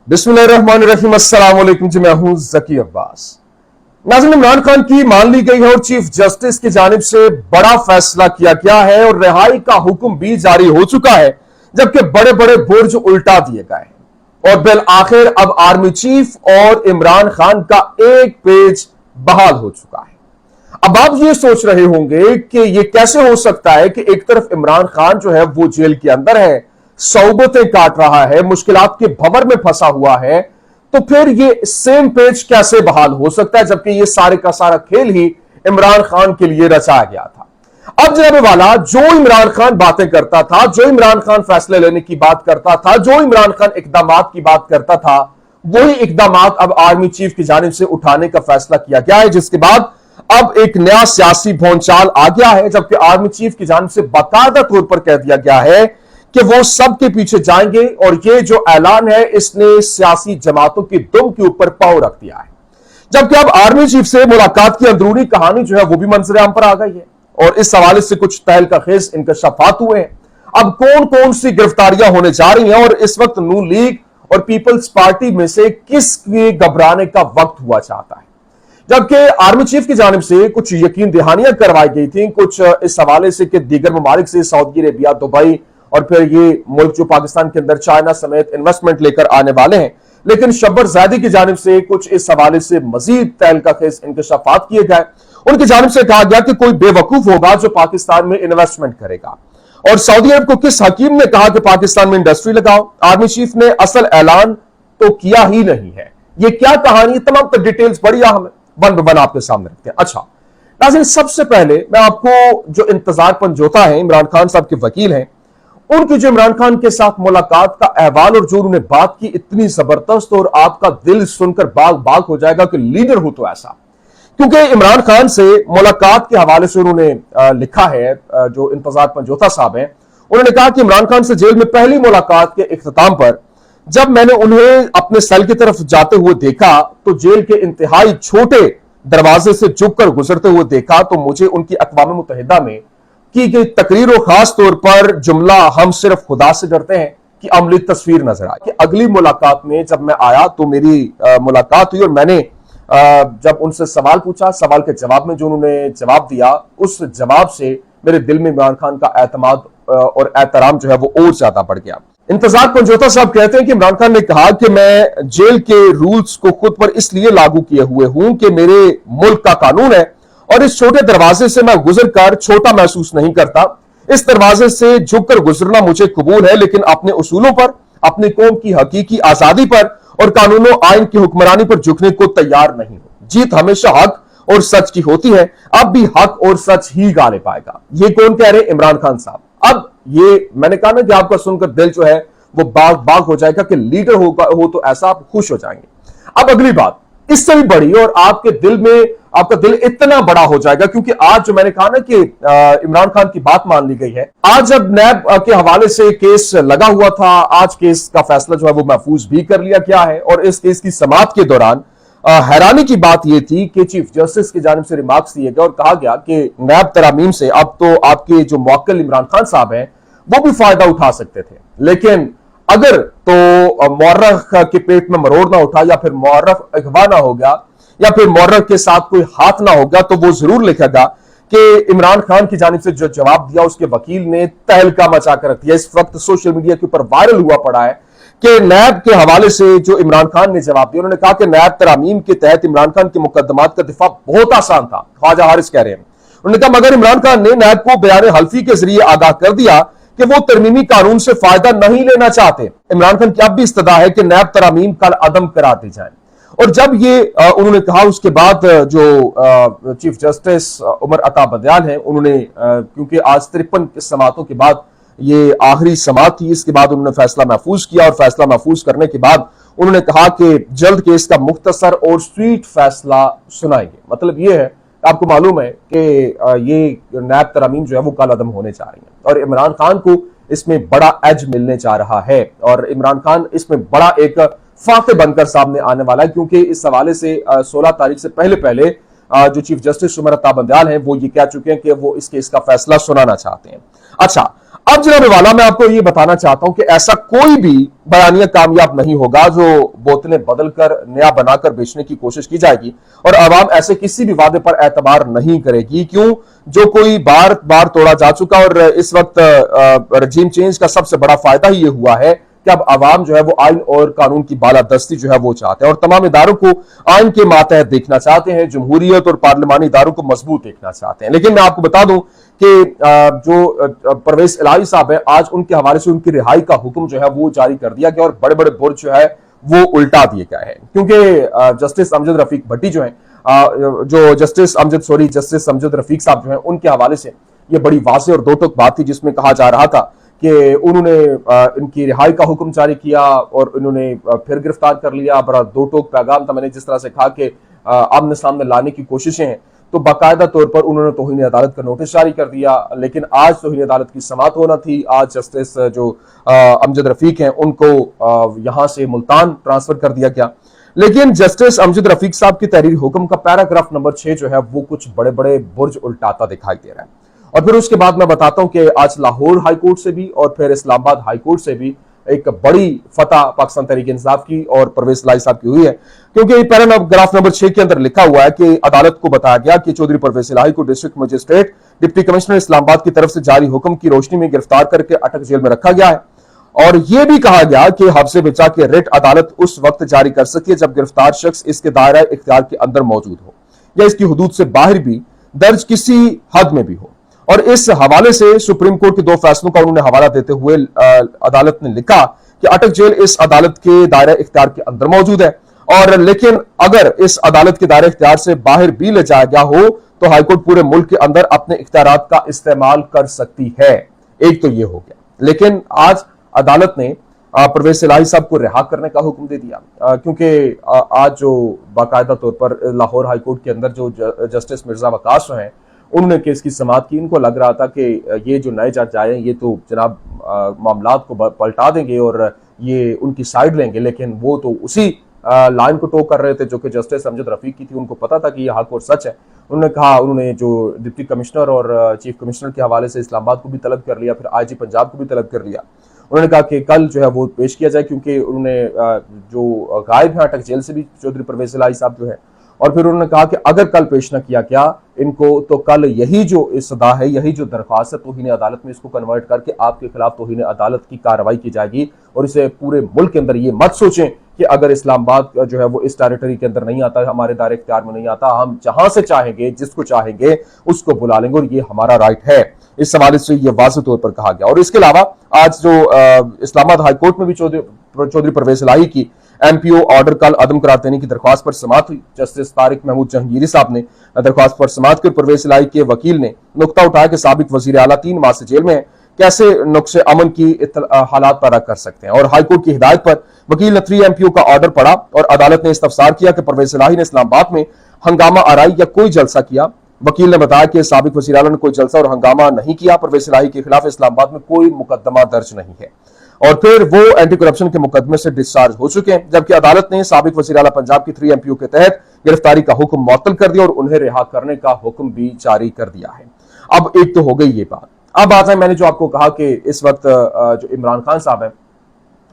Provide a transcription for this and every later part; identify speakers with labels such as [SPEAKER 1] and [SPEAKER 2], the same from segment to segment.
[SPEAKER 1] बिस्मिल्लाहिर्रहमानिर्रहीम, अस्सलाम वालेकुम जी। मैं हूं जकी अब्बास। नाज़रीन, इमरान खान की मान ली गई है और चीफ जस्टिस की जानिब से बड़ा फैसला किया गया है और रिहाई का हुक्म भी जारी हो चुका है, जबकि बड़े बड़े बुर्ज उल्टा दिए गए हैं और बिल आखिर अब आर्मी चीफ और इमरान खान का एक पेज बहाल हो चुका है। अब आप ये सोच रहे होंगे कि ये कैसे हो सकता है कि एक तरफ इमरान खान जो है वो जेल के अंदर है, सौबतें काट रहा है, मुश्किलात के भंवर में फंसा हुआ है, तो फिर ये सेम पेज कैसे बहाल हो सकता है, जबकि ये सारे का सारा खेल ही इमरान खान के लिए रचाया गया था। अब जनाब वाला, जो इमरान खान बातें करता था, जो इमरान खान फैसले लेने की बात करता था, जो इमरान खान इकदामात की बात करता था, वही इकदामात अब आर्मी चीफ की जानिब से उठाने का फैसला किया गया है, जिसके बाद अब एक नया सियासी भौंचाल आ गया है। जबकि आर्मी चीफ की जानिब से बाकायदा तौर पर कह दिया गया है कि वो सबके पीछे जाएंगे और ये जो ऐलान है, इसने सियासी जमातों की दुम के ऊपर पांव रख दिया है। जबकि अब आर्मी चीफ से मुलाकात की अंदरूनी कहानी जो है वो भी मंजर आम पर आ गई है और इस हवाले से कुछ तहलका खेज इंकशाफात हुए हैं। अब कौन कौन सी गिरफ्तारियां होने जा रही हैं और इस वक्त नून लीग और पीपल्स पार्टी में से किसके घबराने का वक्त हुआ चाहता है। जबकि आर्मी चीफ की जानिब से कुछ यकीन दहानियां करवाई गई थी, कुछ इस हवाले से कि दीगर ममालिक से, सऊदी अरेबिया, दुबई और फिर ये मुल्क जो पाकिस्तान के अंदर चाइना समेत इन्वेस्टमेंट लेकर आने वाले हैं, लेकिन शब्बर ज़ैदी की जानिब से कुछ इस हवाले से मजीद तहलका खेज इंकशाफात किए गए। उनकी जानिब से कहा गया कि कोई बेवकूफ होगा जो पाकिस्तान में इन्वेस्टमेंट करेगा, और सऊदी अरब को किस हकीम ने कहा कि पाकिस्तान में इंडस्ट्री लगाओ। आर्मी चीफ ने असल ऐलान तो किया ही नहीं है। ये क्या कहानी, तमाम डिटेल्स बड़ी अहम वन बन आपके सामने रखते हैं। अच्छा नाज़रीन, सबसे पहले मैं आपको जो इंतजार पंजोता है, इमरान खान साहब के वकील हैं, उनकी जो इमरान खान के साथ मुलाकात का अहवाल और जो उन्होंने बात की, इतनी जबरदस्त और आपका दिल सुनकर बाग बाग हो जाएगा कि लीडर हो तो ऐसा। क्योंकि इमरान खान से मुलाकात के हवाले से उन्होंने लिखा है, जो इंतजार पंजोता साहब हैं, उन्होंने कहा कि इमरान खान से जेल में पहली मुलाकात के इख्तिताम पर जब मैंने उन्हें अपने सेल की तरफ जाते हुए देखा तो जेल के इंतहाई छोटे दरवाजे से झुककर गुजरते हुए देखा, तो मुझे उनकी अक़वाम मुत्तहिदा में की गई तकरीर और खास तौर पर जुमला "हम सिर्फ खुदा से डरते हैं" की अमली तस्वीर नजर आई। कि अगली मुलाकात में जब मैं आया तो मेरी मुलाकात हुई और मैंने जब उनसे सवाल पूछा, सवाल के जवाब में जो उन्होंने जवाब दिया, उस जवाब से मेरे दिल में इमरान खान का एतमाद और एहतराम जो है वो और ज्यादा बढ़ गया। इंतजार पंजोता साहब कहते हैं कि इमरान खान ने कहा कि मैं जेल के रूल्स को खुद पर इसलिए लागू किए हुए हूं कि मेरे मुल्क का कानून है और इस छोटे दरवाजे से मैं गुजरकर छोटा महसूस नहीं करता। इस दरवाजे से झुककर गुजरना मुझे कबूल है, लेकिन अपने उसूलों पर, अपनी कौम की हकीकी आजादी पर और कानूनों आइन की हुक्मरानी पर झुकने को तैयार नहीं हूं। जीत हमेशा हक और सच की होती है, अब भी हक और सच ही गाले पाएगा। ये कौन कह रहे? इमरान खान साहब। अब ये मैंने कहा ना कि आपका सुनकर दिल जो है वो बाग बाग हो जाएगा कि लीडर हो तो ऐसा आप खुश हो जाएंगे। अब अगली बात इससे भी बड़ी, और आपके दिल में, आपका दिल इतना बड़ा हो जाएगा क्योंकि आज जो मैंने कहा ना कि इमरान खान की बात मान ली गई है। आज जब नैब के हवाले से केस लगा हुआ था, आज केस का फैसला जो है वो महफूज भी कर लिया गया है और इस केस की समाअत के दौरान हैरानी की बात यह थी कि चीफ जस्टिस की जानिब से रिमार्क्स दिए गए और कहा गया कि नैब तरामीम से अब तो आपके जो मुवक्किल इमरान खान साहब हैं वो भी फायदा उठा सकते थे, लेकिन अगर तो मुअर्रख के पेट में मरोड़ ना उठा या फिर मुअर्रख अगवा ना हो गया या फिर मुअर्रख के साथ कोई हाथ ना होगा, तो वो जरूर लिखेगा कि इमरान खान की जानिब से जो जवाब दिया उसके वकील ने तहलका मचा कर रख दिया। इस वक्त सोशल मीडिया के ऊपर वायरल हुआ पड़ा है कि नैब के हवाले से जो इमरान खान ने जवाब दिया, उन्होंने कहा कि नैब तरामीम के तहत इमरान खान के मुकदमात का दिफा बहुत आसान था। ख्वाजा हारिस कह रहे हैं, उन्होंने कहा मगर इमरान खान ने नैब को बयान हल्फी के जरिए आगाह कर दिया कि वो तरमीमी कानून से फायदा नहीं लेना चाहते। इमरान खान की अब भी इस्तदा है कि नैब तरामीम कल अदम करा दी जाए। और जब ये उन्होंने कहा, उसके बाद जो चीफ जस्टिस उमर अता बंदयाल हैं, उन्होंने क्योंकि आज 53 समातों के बाद ये आखिरी समात थी, इसके बाद उन्होंने फैसला महफूज किया और फैसला महफूज करने के बाद उन्होंने कहा कि जल्द केस का मुख्तसर और स्वीट फैसला सुनाएंगे। मतलब ये है, आपको मालूम है कि ये नैब तरामीम जो है वो कल अदम होने जा रही है और इमरान खान को इसमें बड़ा एज मिलने जा रहा है और इमरान खान इसमें बड़ा एक फाते बनकर सामने आने वाला है, क्योंकि इस हवाले से 16 तारीख से पहले जो चीफ जस्टिस उमर अता बंदयाल हैं वो ये कह चुके हैं कि वो इस केस का फैसला सुनाना चाहते हैं। अच्छा, अब जनाब वाला, मैं आपको ये बताना चाहता हूं कि ऐसा कोई भी बयानिया कामयाब नहीं होगा जो बोतलें बदलकर नया बनाकर बेचने की कोशिश की जाएगी, और आवाम ऐसे किसी भी वादे पर एतबार नहीं करेगी। क्यों? जो कोई बार बार तोड़ा जा चुका, और इस वक्त रजीम चेंज का सबसे बड़ा फायदा ही ये हुआ है कि अब आवाम जो है वो आइन और कानून की बालादस्ती जो है वो चाहते हैं, और तमाम इदारों को आइन के मातहत देखना चाहते हैं, जमहूरियत और पार्लिमानी इदारों को मजबूत देखना चाहते हैं। लेकिन मैं आपको बता दूं कि जो परवेज इलाही साहब है, आज उनके हवाले से उनकी रिहाई का हुक्म जो है वो जारी कर दिया गया, और बड़े बड़े बुर्ज जो है वो उल्टा दिए गए हैं। क्योंकि जस्टिस अमजद रफीक भट्टी जो है, जस्टिस अमजद रफीक साहब जो है, उनके हवाले से ये बड़ी वाज़ेह और दो टोक बात थी, जिसमें कहा जा रहा था कि उन्होंने इनकी रिहाई का हुक्म जारी किया और इन्होंने फिर गिरफ्तार कर लिया। बड़ा दो टोक पैगाम था। मैंने जिस तरह से कहा कि आमने सामने लाने की कोशिशें हैं, तो बाकायदा तौर पर उन्होंने तौहीन अदालत का नोटिस जारी कर दिया। लेकिन आज तौहीन अदालत की समाअत होना थी। आज जस्टिस जो अमजद रफीक हैं, उनको यहां से मुल्तान ट्रांसफर कर दिया गया। लेकिन जस्टिस अमजद रफीक साहब की तहरीर हुक्म का पैराग्राफ नंबर 6 जो है वो कुछ बड़े बड़े बुर्ज उल्टाता दिखाई दे रहा है। और फिर उसके बाद मैं बताता हूं कि आज लाहौर हाईकोर्ट से भी और फिर इस्लामाबाद हाईकोर्ट से भी एक बड़ी फतह पाकिस्तान तहरीक इंसाफ की और परवेज इलाही साहब की हुई है। क्योंकि पैराग्राफ नंबर 6 के अंदर लिखा हुआ है कि अदालत को बताया गया कि चौधरी परवेज इलाही को district magistrate deputy commissioner Islamabad की तरफ से जारी हुक्म की रोशनी में गिरफ्तार करके अटक जेल में रखा गया है। और यह भी कहा गया कि हफ्से बचा के रिट अदालत उस वक्त जारी कर सके जब गिरफ्तार शख्स इसके दायरा इख्तियार के अंदर मौजूद हो या इसकी हुदूद से बाहर भी दर्ज किसी हद में भी हो। और इस हवाले से सुप्रीम कोर्ट के दो फैसलों का उन्होंने हवाला देते हुए अदालत ने लिखा कि अटक जेल इस अदालत के दायरा इख्तियार के अंदर मौजूद है, और लेकिन अगर इस अदालत के दायरा इख्तियार से बाहर भी ले जाया गया हो तो हाईकोर्ट पूरे मुल्क के अंदर अपने इख्तियारात का इस्तेमाल कर सकती है। एक तो ये हो गया। लेकिन आज अदालत ने परवेज इलाही साहब को रिहा करने का हुक्म दे दिया, क्योंकि आज जो बाकायदा तौर पर लाहौर हाईकोर्ट के अंदर जो जस्टिस मिर्जा वकास हैं, उन्होंने केस की समाअत की। इनको लग रहा था कि ये जो नए जज आए ये तो जनाब मामलात को पलटा देंगे और ये उनकी साइड लेंगे, लेकिन वो तो उसी लाइन को टो कर रहे थे जो कि जस्टिस अमजद रफीक की थी। उनको पता था कि ये हक और सच है। उन्होंने कहा, उन्होंने जो डिप्टी कमिश्नर और चीफ कमिश्नर के हवाले से इस्लामाबाद को भी तलब कर लिया, फिर IG पंजाब को भी तलब कर लिया। उन्होंने कहा कि कल जो है वो पेश किया जाए, क्योंकि उन्होंने जो गायब है अटक जेल से भी चौधरी परवेज इलाही साहब जो है, और फिर उन्होंने कहा कि अगर कल पेश न किया गया इनको तो कल यही जो सदा है, यही जो दरख्वास्त है तौहीन अदालत में, इसको कन्वर्ट करके आपके खिलाफ तौहीन अदालत की कार्रवाई की जाएगी। और इसे पूरे मुल्क के अंदर ये मत सोचें कि अगर इस्लामाबाद जो है वो इस टेरिटरी के अंदर नहीं आता, हमारे दायरे इख्तियार में नहीं आता, हम जहां से चाहेंगे जिसको चाहेंगे उसको बुला लेंगे और ये हमारा राइट है। इस हवाले से यह वाज़ेह तौर पर कहा गया। और इसके अलावा आज जो इस्लामाबाद हाईकोर्ट में भी चौधरी परवेज इलाही की MPO ऑर्डर कल अदम करार देने की दरख्वास्त पर समाअत हुई। जस्टिस तारिक महमूद जहांगीरी साहब ने दरख्वास्त पर समाअत कर परवेज इलाही के वकील ने नुक्ता उठाया कि साबिक वजीर आला 3 माह से जेल में है, कैसे नुक्से अमन की हालात पैदा कर सकते हैं। और हाईकोर्ट की हिदायत पर वकील ने 3 MPO का ऑर्डर पढ़ा और अदालत ने इस्तफसार किया कि परवेज इलाही ने इस्लामाबाद में हंगामा आराई या कोई जलसा किया। वकील ने बताया कि साबिक वजीर आला ने कोई जलसा और हंगामा नहीं किया। परवेज इलाही के खिलाफ इस्लामाबाद में कोई मुकदमा दर्ज नहीं है और फिर वो एंटी करप्शन के मुकदमे से डिस्चार्ज हो चुके हैं। जबकि अदालत ने साबिक वजीर आला पंजाब की 3 MPO के तहत गिरफ्तारी का हुक्म मुअत्तल कर दिया और उन्हें रिहा करने का हुक्म भी जारी कर दिया है। अब एक तो हो गई ये बात। अब बात है, मैंने जो आपको कहा कि इस वक्त जो इमरान खान साहब हैं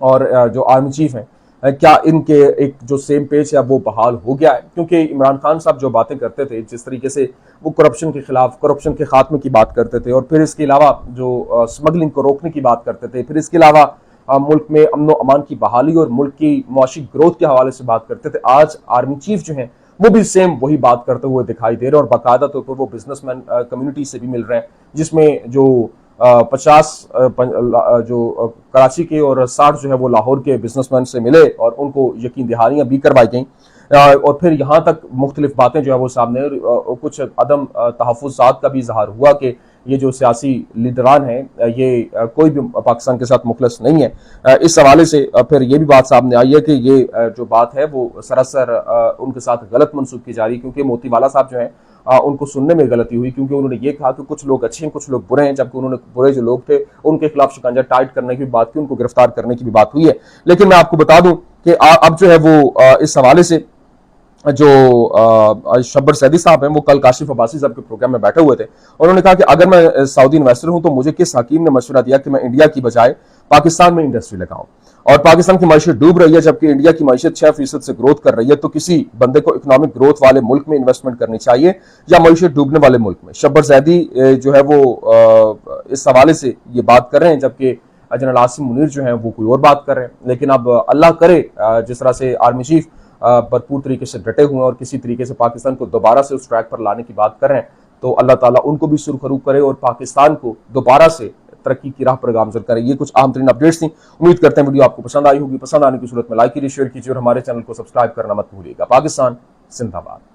[SPEAKER 1] और जो आर्मी चीफ हैं, क्या इनके एक जो सेम पेज है वो बहाल हो गया है? क्योंकि इमरान खान साहब जो बातें करते थे, जिस तरीके से वो करप्शन के खिलाफ, करप्शन के खात्मे की बात करते थे, और फिर इसके अलावा जो स्मगलिंग को रोकने की बात करते थे, फिर इसके अलावा मुल्क में अमन व अमान की बहाली और मुल्क की मुआशी ग्रोथ के हवाले से बात करते थे, आज आर्मी चीफ जो हैं वो भी सेम वही बात करते हुए दिखाई दे रहे हैं। और बाकायदा तौर पर वो बिजनेसमैन कम्युनिटी से भी मिल रहे हैं, जिसमें जो 50 जो कराची के और 60 जो है वो लाहौर के बिजनेसमैन से मिले और उनको यकीन दहानियां भी करवाई गई। और फिर यहाँ तक मुख्तलिफ बातें जो है वो सामने, कुछ अदम तहफ़्फ़ुज़ात का भी इजहार हुआ कि ये जो सियासी लीडरान हैं ये कोई भी पाकिस्तान के साथ मुखलस नहीं है। इस हवाले से फिर ये भी बात सामने आई है कि ये जो बात है वो सरासर उनके साथ गलत मनसूब की जा रही है, क्योंकि मोती वाला साहब जो हैं उनको सुनने में गलती हुई, क्योंकि उन्होंने ये कहा कि कुछ लोग अच्छे हैं, कुछ लोग बुरे हैं, जबकि उन्होंने बुरे जो लोग थे उनके खिलाफ शिकंजा टाइट करने की भी बात की, उनको गिरफ्तार करने की भी बात हुई है। लेकिन मैं आपको बता दूं कि अब जो है वो इस हवाले से जो शब्बर सैदी साहब हैं वो कल काशिफ अब्बासी साहब के प्रोग्राम में बैठे हुए थे। उन्होंने कहा कि अगर मैं सऊदी इन्वेस्टर हूं तो मुझे किस हकीम ने मशवरा दिया कि मैं इंडिया की बजाय पाकिस्तान में इंडस्ट्री लगाऊं, और पाकिस्तान की मईशत डूब रही है जबकि इंडिया की मईशत 6% से ग्रोथ कर रही है, तो किसी बंदे को इकोनॉमिक ग्रोथ वाले मुल्क में इन्वेस्टमेंट करनी चाहिए या मईशत डूबने वाले मुल्क में। शब्बर सैदी जो है वो इस हवाले से ये बात कर रहे हैं, जबकि जनरल आसिम मुनीर जो है वो कोई और बात कर रहे हैं। लेकिन अब अल्लाह करे जिस तरह से आर्मी चीफ भरपूर तरीके से डटे हुए हैं और किसी तरीके से पाकिस्तान को दोबारा से उस ट्रैक पर लाने की बात कर रहे हैं, तो अल्लाह ताला उनको भी सुरखरू करे और पाकिस्तान को दोबारा से तरक्की की राह पर गामजन करे। ये कुछ अहम तरीन अपडेट्स थी। उम्मीद करते हैं वीडियो आपको पसंद आई होगी। पसंद आने की सूरत में लाइक कीजिए, शेयर कीजिए और हमारे चैनल को सब्सक्राइब करना मत भूलिएगा। पाकिस्तान जिंदाबाद।